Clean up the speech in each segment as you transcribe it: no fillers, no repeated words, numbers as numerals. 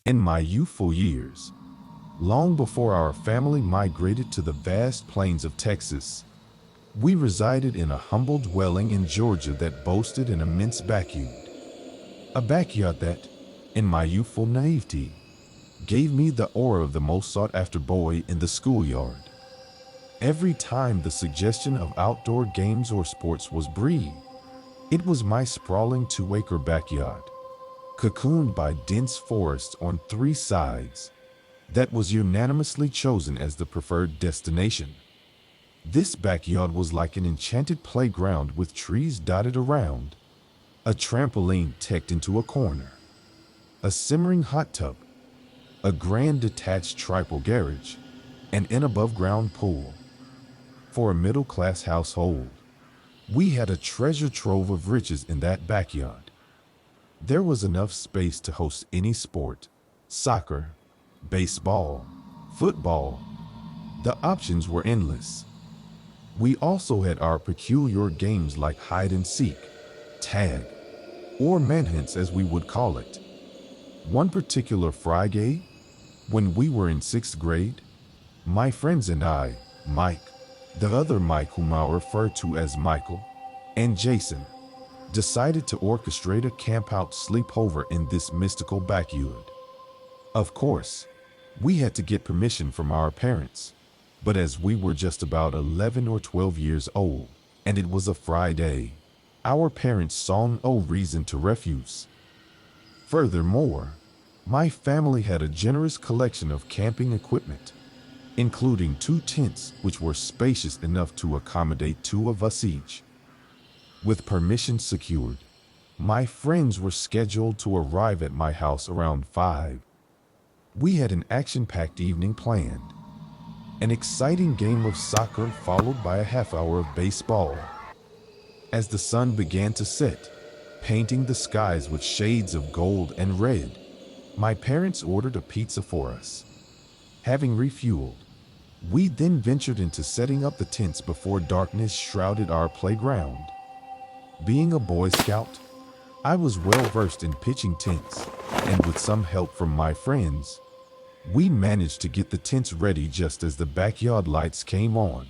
In my youthful years, long before our family migrated to the vast plains of Texas, we resided in a humble dwelling in Georgia that boasted an immense backyard. A backyard that, in my youthful naivety, gave me the aura of the most sought-after boy in the schoolyard. Every time the suggestion of outdoor games or sports was breathed, it was my sprawling 2-acre backyard, cocooned by dense forests on 3 sides, that was unanimously chosen as the preferred destination. This backyard was like an enchanted playground with trees dotted around, a trampoline tucked into a corner, a simmering hot tub, a grand detached triple garage, and an above-ground pool. For a middle-class household, we had a treasure trove of riches in that backyard. There was enough space to host any sport: soccer, baseball, football. The options were endless. We also had our peculiar games like hide and seek, tag, or manhunts as we would call it. One particular Friday, when we were in 6th grade, my friends and I, Mike, the other Mike whom I'll refer to as Michael, and Jason, decided to orchestrate a camp-out sleepover in this mystical backyard. Of course, we had to get permission from our parents, but as we were just about 11 or 12 years old, and it was a Friday, our parents saw no reason to refuse. Furthermore, my family had a generous collection of camping equipment, including 2 tents which were spacious enough to accommodate 2 of us each. With permission secured, my friends were scheduled to arrive at my house around 5. We had an action-packed evening planned, an exciting game of soccer followed by a half-hour of baseball. As the sun began to set, painting the skies with shades of gold and red, my parents ordered a pizza for us. Having refueled, we then ventured into setting up the tents before darkness shrouded our playground. Being a Boy Scout, I was well versed in pitching tents, and with some help from my friends, we managed to get the tents ready just as the backyard lights came on,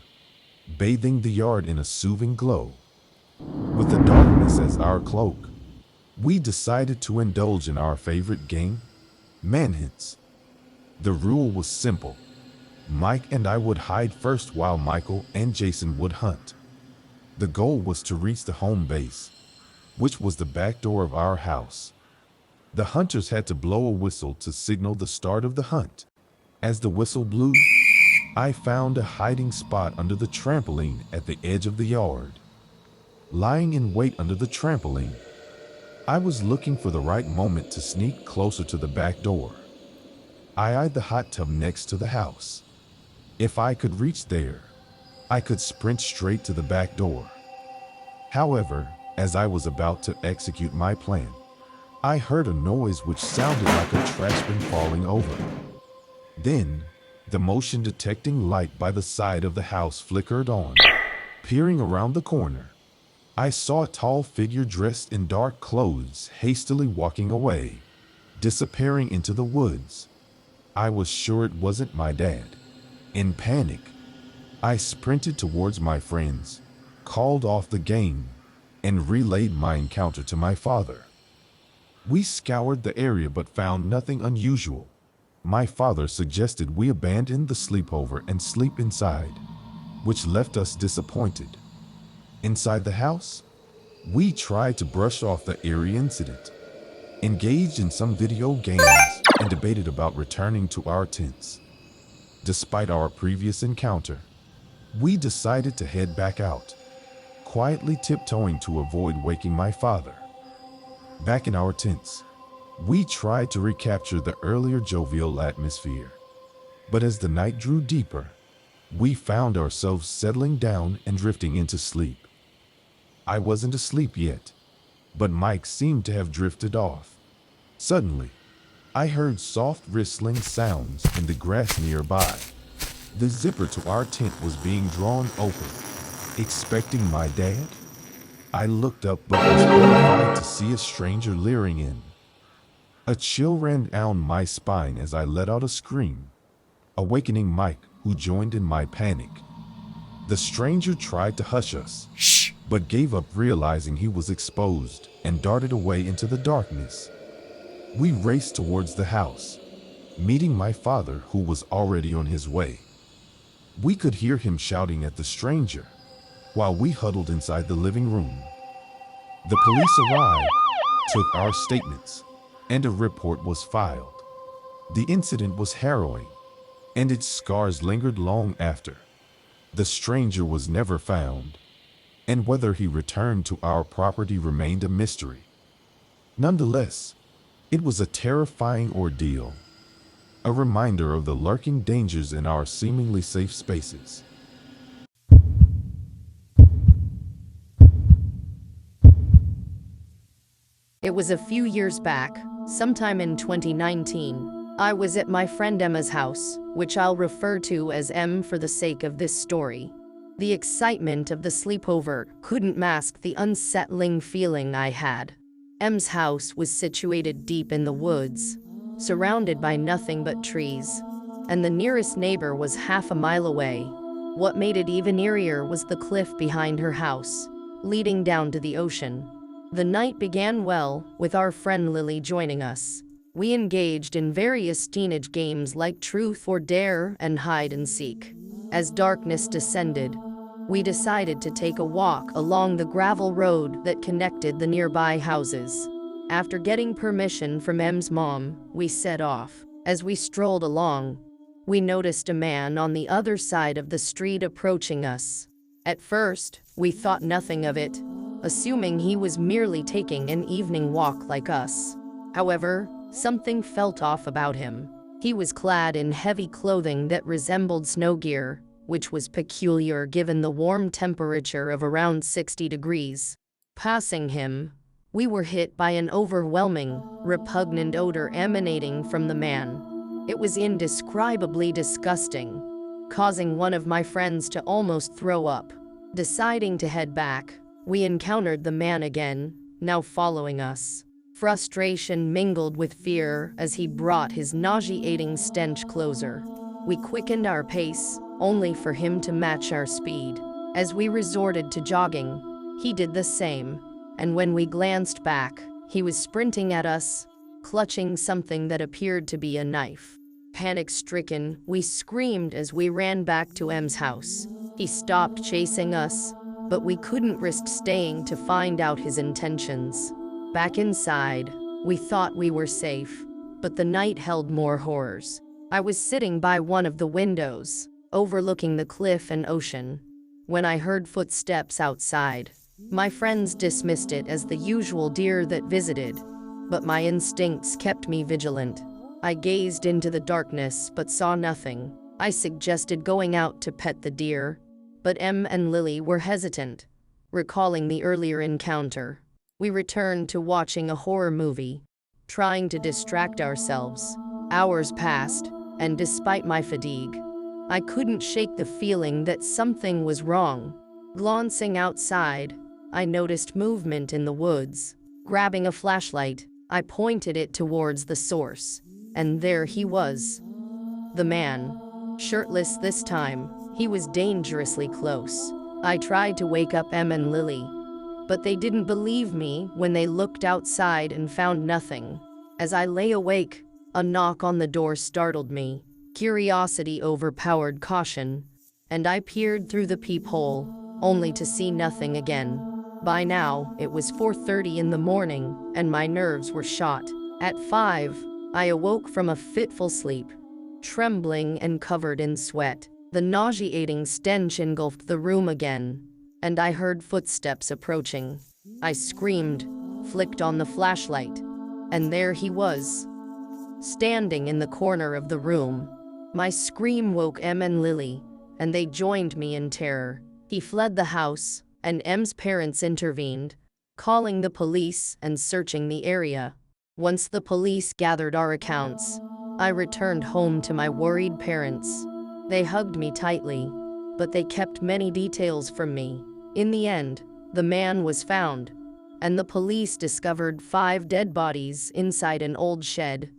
bathing the yard in a soothing glow. With the darkness as our cloak, we decided to indulge in our favorite game, manhunts. The rule was simple. Mike and I would hide first while Michael and Jason would hunt. The goal was to reach the home base, which was the back door of our house. The hunters had to blow a whistle to signal the start of the hunt. As the whistle blew, I found a hiding spot under the trampoline at the edge of the yard. Lying in wait under the trampoline, I was looking for the right moment to sneak closer to the back door. I eyed the hot tub next to the house. If I could reach there, I could sprint straight to the back door. However, as I was about to execute my plan, I heard a noise which sounded like a trash bin falling over. Then, the motion detecting light by the side of the house flickered on. Peering around the corner, I saw a tall figure dressed in dark clothes hastily walking away, disappearing into the woods. I was sure it wasn't my dad. In panic, I sprinted towards my friends, called off the game, and relayed my encounter to my father. We scoured the area but found nothing unusual. My father suggested we abandon the sleepover and sleep inside, which left us disappointed. Inside the house, we tried to brush off the eerie incident, engaged in some video games, and debated about returning to our tents. Despite our previous encounter, we decided to head back out, quietly tiptoeing to avoid waking my father. Back in our tents, we tried to recapture the earlier jovial atmosphere, but as the night drew deeper, we found ourselves settling down and drifting into sleep. I wasn't asleep yet, but Mike seemed to have drifted off. Suddenly, I heard soft rustling sounds in the grass nearby. The zipper to our tent was being drawn open. Expecting my dad? I looked up but was horrified to see a stranger leering in. A chill ran down my spine as I let out a scream, awakening Mike, who joined in my panic. The stranger tried to hush us, but gave up realizing he was exposed and darted away into the darkness. We raced towards the house, meeting my father, who was already on his way. We could hear him shouting at the stranger, while we huddled inside the living room. The police arrived, took our statements, and a report was filed. The incident was harrowing, and its scars lingered long after. The stranger was never found, and whether he returned to our property remained a mystery. Nonetheless, it was a terrifying ordeal, a reminder of the lurking dangers in our seemingly safe spaces. It was a few years back, sometime in 2019. I was at my friend Emma's house, which I'll refer to as M for the sake of this story. The excitement of the sleepover couldn't mask the unsettling feeling I had. M's house was situated deep in the woods, surrounded by nothing but trees, and the nearest neighbor was half a mile away. What made it even eerier was the cliff behind her house, leading down to the ocean. The night began well, with our friend Lily joining us. We engaged in various teenage games like Truth or Dare and Hide and Seek. As darkness descended, we decided to take a walk along the gravel road that connected the nearby houses. After getting permission from M's mom, we set off. As we strolled along, we noticed a man on the other side of the street approaching us. At first, we thought nothing of it, assuming he was merely taking an evening walk like us. However, something felt off about him. He was clad in heavy clothing that resembled snow gear, which was peculiar given the warm temperature of around 60 degrees. Passing him, we were hit by an overwhelming, repugnant odor emanating from the man. It was indescribably disgusting, causing one of my friends to almost throw up. Deciding to head back, we encountered the man again, now following us. Frustration mingled with fear as he brought his nauseating stench closer. We quickened our pace, only for him to match our speed. As we resorted to jogging, he did the same, and when we glanced back, he was sprinting at us, clutching something that appeared to be a knife. Panic-stricken, we screamed as we ran back to M's house. He stopped chasing us, but we couldn't risk staying to find out his intentions. Back inside, we thought we were safe, but the night held more horrors. I was sitting by one of the windows, overlooking the cliff and ocean, when I heard footsteps outside. My friends dismissed it as the usual deer that visited, but my instincts kept me vigilant. I gazed into the darkness but saw nothing. I suggested going out to pet the deer, but Em and Lily were hesitant, recalling the earlier encounter. We returned to watching a horror movie, trying to distract ourselves. Hours passed, and despite my fatigue, I couldn't shake the feeling that something was wrong. Glancing outside, I noticed movement in the woods. Grabbing a flashlight, I pointed it towards the source, and there he was. The man. Shirtless this time, he was dangerously close. I tried to wake up Em and Lily, but they didn't believe me when they looked outside and found nothing. As I lay awake, a knock on the door startled me. Curiosity overpowered caution, and I peered through the peephole, only to see nothing again. By now, it was 4:30 in the morning, and my nerves were shot. At 5, I awoke from a fitful sleep, trembling and covered in sweat. The nauseating stench engulfed the room again, and I heard footsteps approaching. I screamed, flicked on the flashlight, and there he was, standing in the corner of the room. My scream woke Em and Lily, and they joined me in terror. He fled the house, and Em's parents intervened, calling the police and searching the area. Once the police gathered our accounts, I returned home to my worried parents. They hugged me tightly, but they kept many details from me. In the end, the man was found, and the police discovered 5 dead bodies inside an old shed.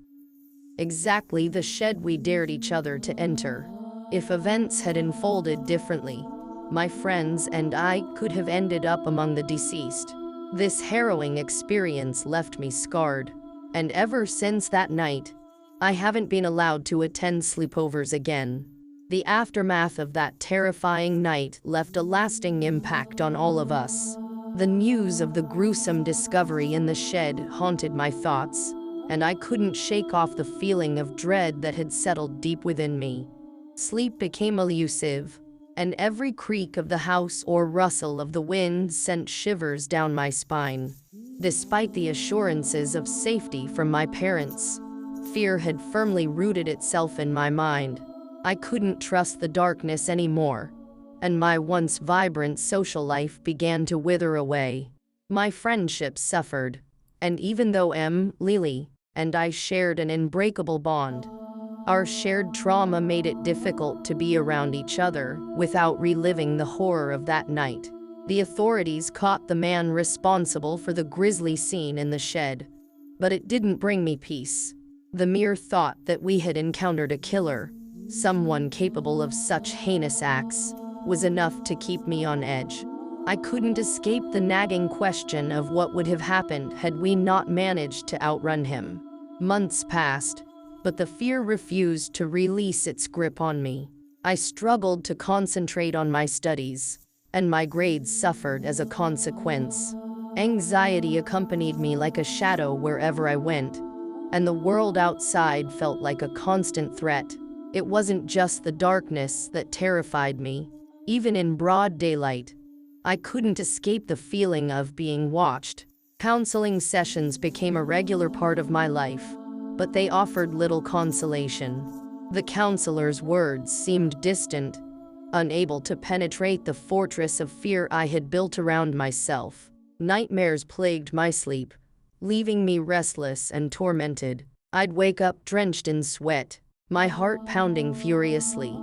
Exactly the shed we dared each other to enter. If events had unfolded differently, my friends and I could have ended up among the deceased. This harrowing experience left me scarred, and ever since that night, I haven't been allowed to attend sleepovers again. The aftermath of that terrifying night left a lasting impact on all of us. The news of the gruesome discovery in the shed haunted my thoughts, and I couldn't shake off the feeling of dread that had settled deep within me. Sleep became elusive, and every creak of the house or rustle of the wind sent shivers down my spine. Despite the assurances of safety from my parents, fear had firmly rooted itself in my mind. I couldn't trust the darkness anymore, and my once vibrant social life began to wither away. My friendships suffered, and even though Lily, and I shared an unbreakable bond, our shared trauma made it difficult to be around each other without reliving the horror of that night. The authorities caught the man responsible for the grisly scene in the shed, but it didn't bring me peace. The mere thought that we had encountered a killer, someone capable of such heinous acts, was enough to keep me on edge. I couldn't escape the nagging question of what would have happened had we not managed to outrun him. Months passed, but the fear refused to release its grip on me. I struggled to concentrate on my studies, and my grades suffered as a consequence. Anxiety accompanied me like a shadow wherever I went, and the world outside felt like a constant threat. It wasn't just the darkness that terrified me. Even in broad daylight, I couldn't escape the feeling of being watched. Counseling sessions became a regular part of my life, but they offered little consolation. The counselor's words seemed distant, unable to penetrate the fortress of fear I had built around myself. Nightmares plagued my sleep, leaving me restless and tormented. I'd wake up drenched in sweat, my heart pounding furiously,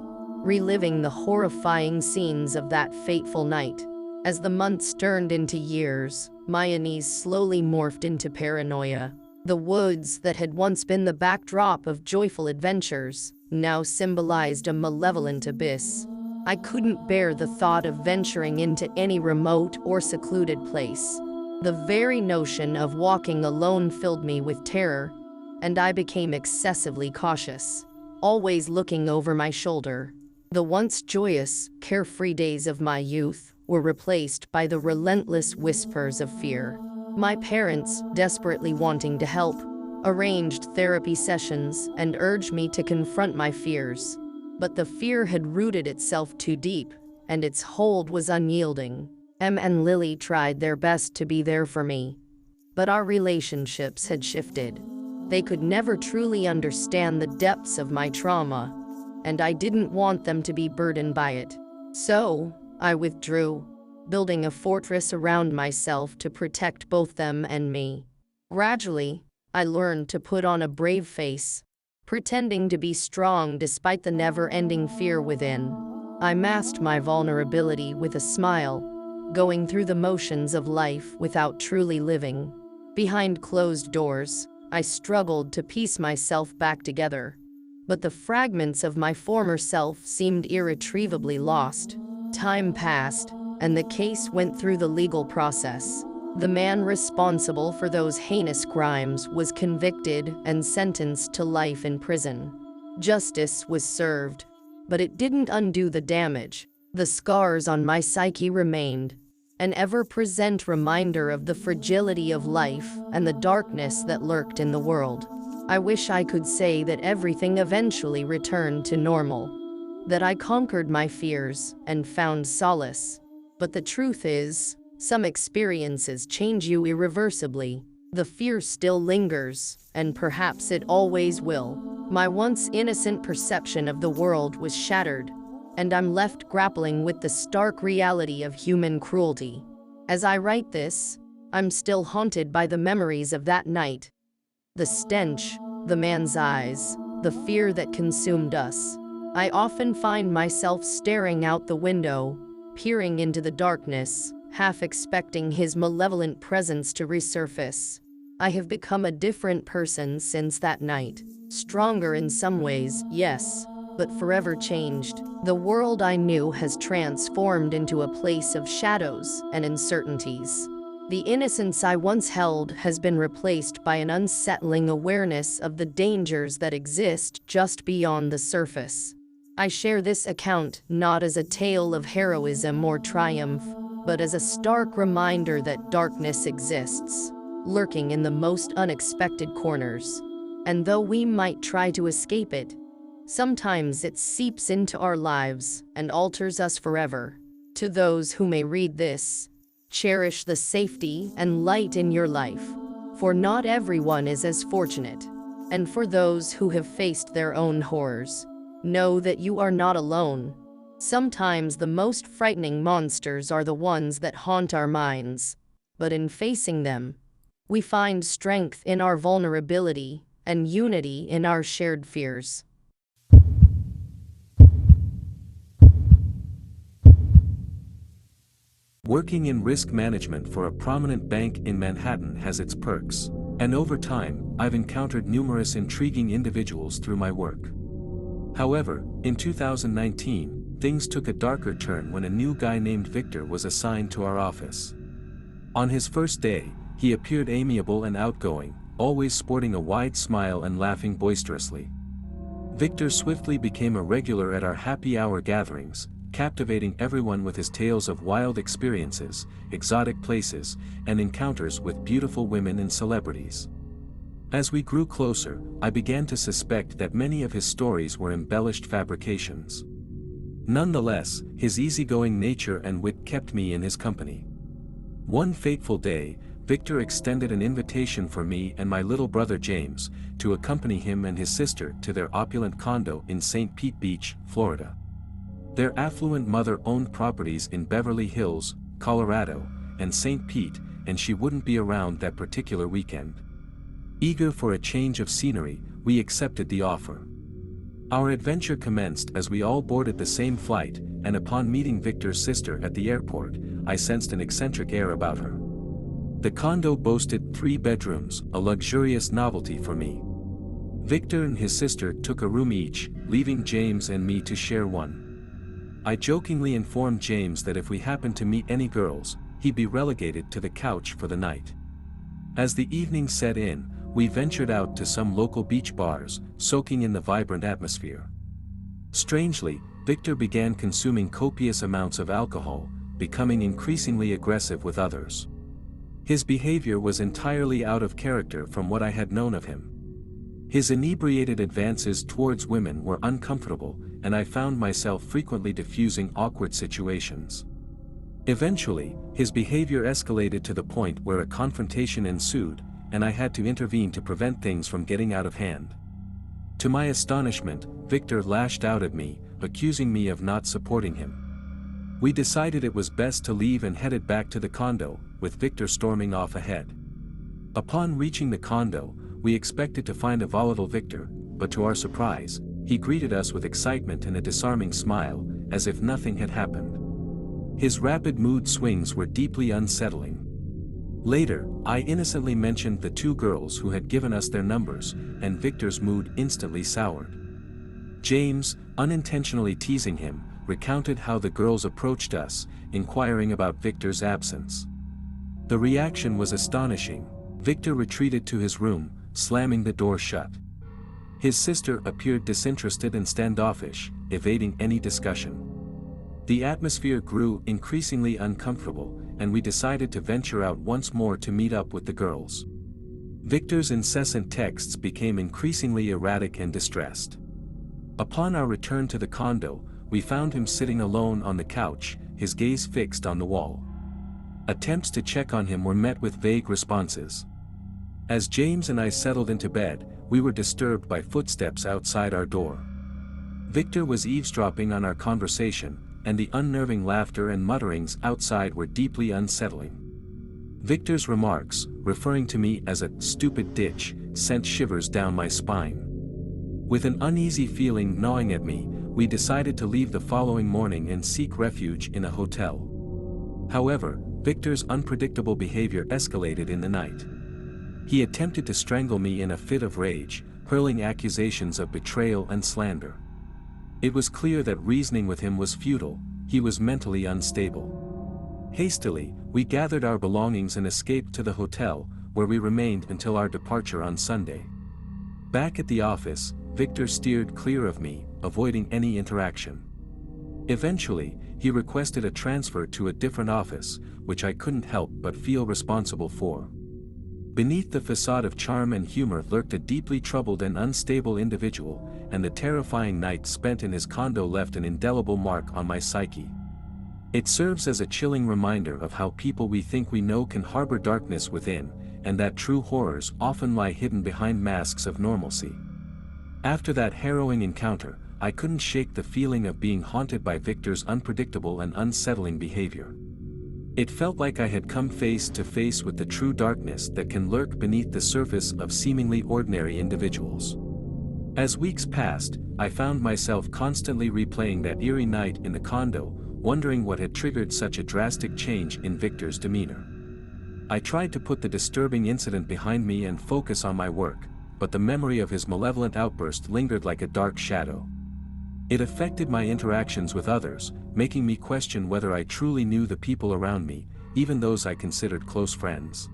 reliving the horrifying scenes of that fateful night. As the months turned into years, my unease slowly morphed into paranoia. The woods that had once been the backdrop of joyful adventures now symbolized a malevolent abyss. I couldn't bear the thought of venturing into any remote or secluded place. The very notion of walking alone filled me with terror, and I became excessively cautious, always looking over my shoulder. The once joyous, carefree days of my youth were replaced by the relentless whispers of fear. My parents, desperately wanting to help, arranged therapy sessions and urged me to confront my fears. But the fear had rooted itself too deep, and its hold was unyielding. And Lily tried their best to be there for me, but our relationships had shifted. They could never truly understand the depths of my trauma, and I didn't want them to be burdened by it. So, I withdrew, building a fortress around myself to protect both them and me. Gradually, I learned to put on a brave face, pretending to be strong despite the never-ending fear within. I masked my vulnerability with a smile, going through the motions of life without truly living. Behind closed doors, I struggled to piece myself back together, but the fragments of my former self seemed irretrievably lost. Time passed, and the case went through the legal process. The man responsible for those heinous crimes was convicted and sentenced to life in prison. Justice was served, but it didn't undo the damage. The scars on my psyche remained, an ever-present reminder of the fragility of life and the darkness that lurked in the world. I wish I could say that everything eventually returned to normal, that I conquered my fears and found solace. But the truth is, some experiences change you irreversibly. The fear still lingers, and perhaps it always will. My once innocent perception of the world was shattered, and I'm left grappling with the stark reality of human cruelty. As I write this, I'm still haunted by the memories of that night. The stench, the man's eyes, the fear that consumed us. I often find myself staring out the window, peering into the darkness, half expecting his malevolent presence to resurface. I have become a different person since that night. Stronger in some ways, yes, but forever changed. The world I knew has transformed into a place of shadows and uncertainties. The innocence I once held has been replaced by an unsettling awareness of the dangers that exist just beyond the surface. I share this account not as a tale of heroism or triumph, but as a stark reminder that darkness exists, lurking in the most unexpected corners. And though we might try to escape it, sometimes it seeps into our lives and alters us forever. To those who may read this, cherish the safety and light in your life, for not everyone is as fortunate. And for those who have faced their own horrors, know that you are not alone. Sometimes the most frightening monsters are the ones that haunt our minds, but in facing them, we find strength in our vulnerability and unity in our shared fears. Working in risk management for a prominent bank in Manhattan has its perks, and over time, I've encountered numerous intriguing individuals through my work. However, in 2019, things took a darker turn when a new guy named Victor was assigned to our office. On his first day, he appeared amiable and outgoing, always sporting a wide smile and laughing boisterously. Victor swiftly became a regular at our happy hour gatherings, captivating everyone with his tales of wild experiences, exotic places, and encounters with beautiful women and celebrities. As we grew closer, I began to suspect that many of his stories were embellished fabrications. Nonetheless, his easygoing nature and wit kept me in his company. One fateful day, Victor extended an invitation for me and my little brother James to accompany him and his sister to their opulent condo in St. Pete Beach, Florida. Their affluent mother owned properties in Beverly Hills, Colorado, and St. Pete, and she wouldn't be around that particular weekend. Eager for a change of scenery, we accepted the offer. Our adventure commenced as we all boarded the same flight, and upon meeting Victor's sister at the airport, I sensed an eccentric air about her. The condo boasted 3 bedrooms, a luxurious novelty for me. Victor and his sister took a room each, leaving James and me to share one. I jokingly informed James that if we happened to meet any girls, he'd be relegated to the couch for the night. As the evening set in, we ventured out to some local beach bars, soaking in the vibrant atmosphere. Strangely, Victor began consuming copious amounts of alcohol, becoming increasingly aggressive with others. His behavior was entirely out of character from what I had known of him. His inebriated advances towards women were uncomfortable, and I found myself frequently diffusing awkward situations. Eventually, his behavior escalated to the point where a confrontation ensued, and I had to intervene to prevent things from getting out of hand. To my astonishment, Victor lashed out at me, accusing me of not supporting him. We decided it was best to leave and headed back to the condo, with Victor storming off ahead. Upon reaching the condo, we expected to find a volatile Victor, but to our surprise, he greeted us with excitement and a disarming smile, as if nothing had happened. His rapid mood swings were deeply unsettling. Later, I innocently mentioned the 2 girls who had given us their numbers, and Victor's mood instantly soured. James, unintentionally teasing him, recounted how the girls approached us, inquiring about Victor's absence. The reaction was astonishing. Victor retreated to his room, slamming the door shut. His sister appeared disinterested and standoffish, evading any discussion. The atmosphere grew increasingly uncomfortable, and we decided to venture out once more to meet up with the girls. Victor's incessant texts became increasingly erratic and distressed. Upon our return to the condo, we found him sitting alone on the couch, his gaze fixed on the wall. Attempts to check on him were met with vague responses. As James and I settled into bed, we were disturbed by footsteps outside our door. Victor was eavesdropping on our conversation, and the unnerving laughter and mutterings outside were deeply unsettling. Victor's remarks, referring to me as a stupid ditch, sent shivers down my spine. With an uneasy feeling gnawing at me, we decided to leave the following morning and seek refuge in a hotel. However, Victor's unpredictable behavior escalated in the night. He attempted to strangle me in a fit of rage, hurling accusations of betrayal and slander. It was clear that reasoning with him was futile, he was mentally unstable. Hastily, we gathered our belongings and escaped to the hotel, where we remained until our departure on Sunday. Back at the office, Victor steered clear of me, avoiding any interaction. Eventually, he requested a transfer to a different office, which I couldn't help but feel responsible for. Beneath the facade of charm and humor lurked a deeply troubled and unstable individual, and the terrifying night spent in his condo left an indelible mark on my psyche. It serves as a chilling reminder of how people we think we know can harbor darkness within, and that true horrors often lie hidden behind masks of normalcy. After that harrowing encounter, I couldn't shake the feeling of being haunted by Victor's unpredictable and unsettling behavior. It felt like I had come face to face with the true darkness that can lurk beneath the surface of seemingly ordinary individuals. As weeks passed, I found myself constantly replaying that eerie night in the condo, wondering what had triggered such a drastic change in Victor's demeanor. I tried to put the disturbing incident behind me and focus on my work, but the memory of his malevolent outburst lingered like a dark shadow. It affected my interactions with others, making me question whether I truly knew the people around me, even those I considered close friends.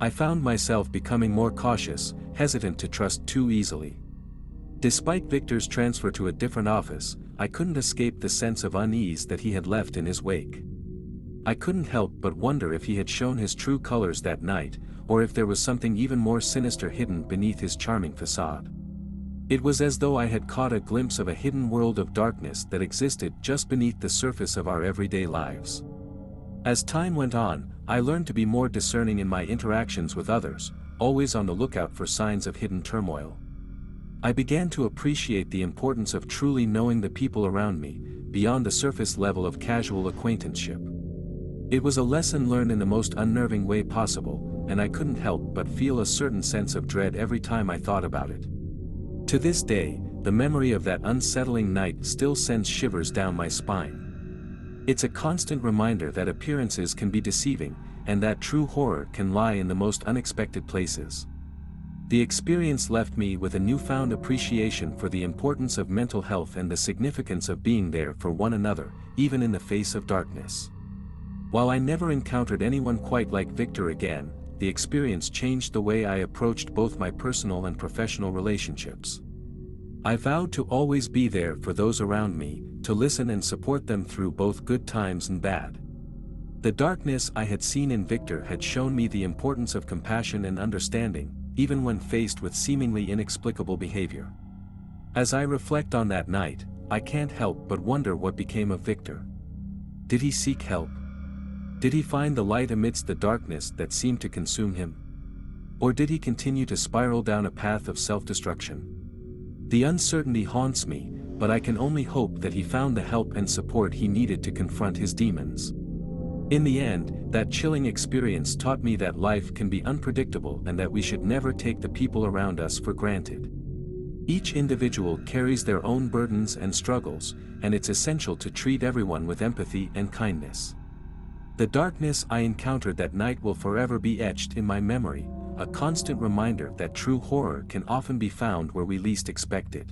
I found myself becoming more cautious, hesitant to trust too easily. Despite Victor's transfer to a different office, I couldn't escape the sense of unease that he had left in his wake. I couldn't help but wonder if he had shown his true colors that night, or if there was something even more sinister hidden beneath his charming facade. It was as though I had caught a glimpse of a hidden world of darkness that existed just beneath the surface of our everyday lives. As time went on, I learned to be more discerning in my interactions with others, always on the lookout for signs of hidden turmoil. I began to appreciate the importance of truly knowing the people around me, beyond the surface level of casual acquaintanceship. It was a lesson learned in the most unnerving way possible, and I couldn't help but feel a certain sense of dread every time I thought about it. To this day, the memory of that unsettling night still sends shivers down my spine. It's a constant reminder that appearances can be deceiving, and that true horror can lie in the most unexpected places. The experience left me with a newfound appreciation for the importance of mental health and the significance of being there for one another, even in the face of darkness. While I never encountered anyone quite like Victor again, the experience changed the way I approached both my personal and professional relationships. I vowed to always be there for those around me, to listen and support them through both good times and bad. The darkness I had seen in Victor had shown me the importance of compassion and understanding, even when faced with seemingly inexplicable behavior. As I reflect on that night, I can't help but wonder what became of Victor. Did he seek help? Did he find the light amidst the darkness that seemed to consume him? Or did he continue to spiral down a path of self-destruction? The uncertainty haunts me, but I can only hope that he found the help and support he needed to confront his demons. In the end, that chilling experience taught me that life can be unpredictable and that we should never take the people around us for granted. Each individual carries their own burdens and struggles, and it's essential to treat everyone with empathy and kindness. The darkness I encountered that night will forever be etched in my memory, a constant reminder that true horror can often be found where we least expect it.